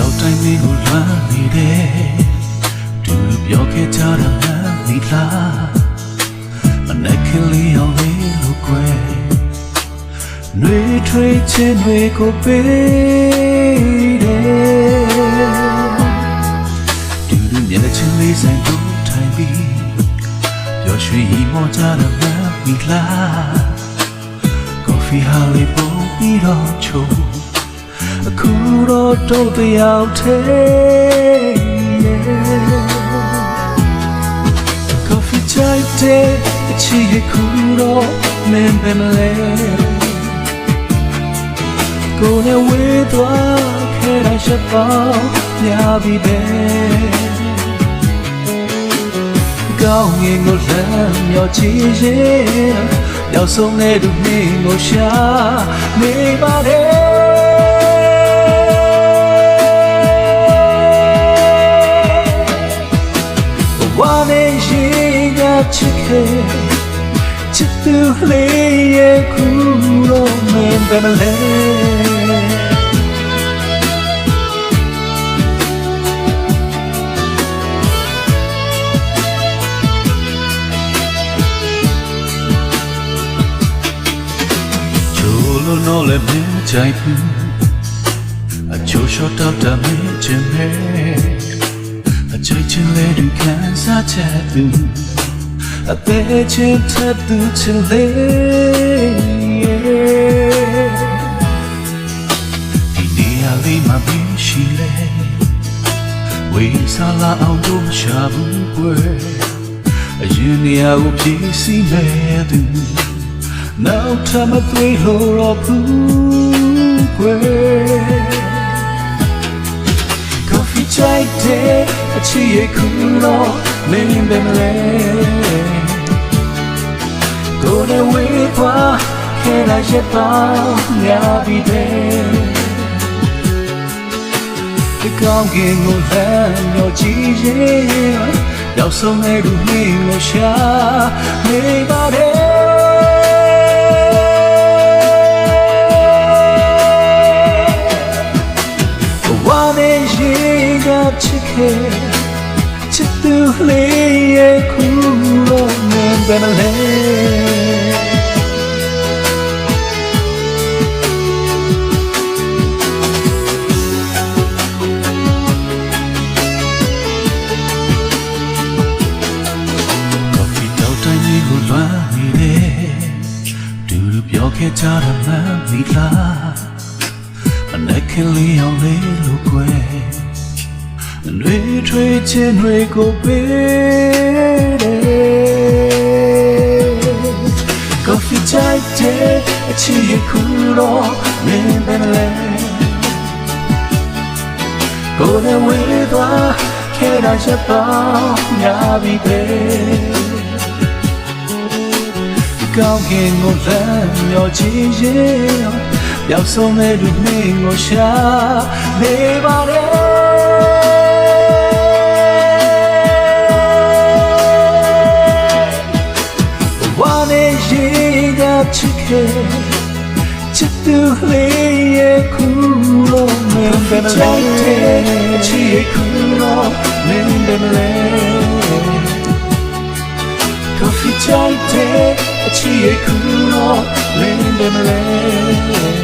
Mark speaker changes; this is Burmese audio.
Speaker 1: တောက်တိုင်းမင်းကိုလွမ်းနေတယ်သူပြောခဲ့ကြတာမှန်ပြီလားမနဲ့ကလေးအောင်လေးလို့ကွယ်နှွေးထွေးခြင်းတွေကိုပေးတယ်သူမျက်နှာချင်းလေးဆိုင်တို့ထိုင်ပြီးပျော်ရွှင်ရီမောကြတာမှန်ပြီလားကော်ဖီဟာလေးပုံပြီးတော့ချိုးအခုတော့တို့တယောက်ထဲကော်ဖီချိုက်တဲ့အချီခုတော့မင်းပဲမလဲကိုယ်နဲ့ဝေးသွားခဲ့တာချက်ပေါင်းများပြီပဲကောင်းငင်ကိုလမ်းမြော်ချီရဲ့ရောက်ဆုံးတဲ့သူမင်းကိုရှာနေပါတယ်ချစ်ခဲ့ချစ်သူလေးရဲ့ခုတော့မင်းပဲမလဲချိုးလို့တော့လည်းမင်းကြိုက်ဘူးအချိုးလျှော့တော့တာမင်းချင်မယ်အချိုးချင်လေးသူခံစားချက်သူအသေးချစ်တဲ့သူချစ်လေးဒီနေရာလေးမှာမရှိလေဝေးစားလာအောင်လို့ရှာဘူးကွယ်အရင်နေရာကိုပြေးစီမဲ့သူနောက်ထပ်မတွေ့လို့တော့ဘူးကွယ်ကော်ဖီချိုက်တဲ့အချီရဲ့ခုတော့မင်းပဲမလဲကိုယ်နဲ့ဝေးသွားခဲ့တာရက်ပေါင်းများပြီတဲ့ဒီကောင်းကင်ကိုလမ်းမျောကြည့်ရဲ့ရောက်ဆုံးတဲ့လူမင်းကိုရှာနေပါတယ်ဝါနေရင်ကချစ်ခဲ့ချစ်သူလေးရဲ့ခုတော့မင်းပဲမလဲကော်ဖီတောက်တိုင်းလေးကိုလွမ်းနေတယ်သူပြောခဲ့ကြတာမှန်ပြီလားမနဲ့ကလေးအောင်လေးလို့ကွယ်နှွေးထွေးခြင်းတွေကိုပေးတယ်ကော်ဖီချိုက်တဲ့အချီခုတော့မင်းပဲမလဲကိုယ်နဲ့ဝေးသွားခဲ့တာချက်ပေါင်းများပြီပဲကောင်းကင်ကိုလမ်းမျောကြည့်ရဲ့ရောက်ဆုံးတဲ့လူမင်းကိုရှာနေပါတယ်ချစ်ခဲ့ချစ်သူလေးရဲ့ခုတော့မင်းပဲမလဲချစ်ရဲ့ခုတော့မင်းပဲမလဲကော်ဖီချိုက်တဲ့အချစ်ရဲ့ခုတော့မင်းပဲမလဲ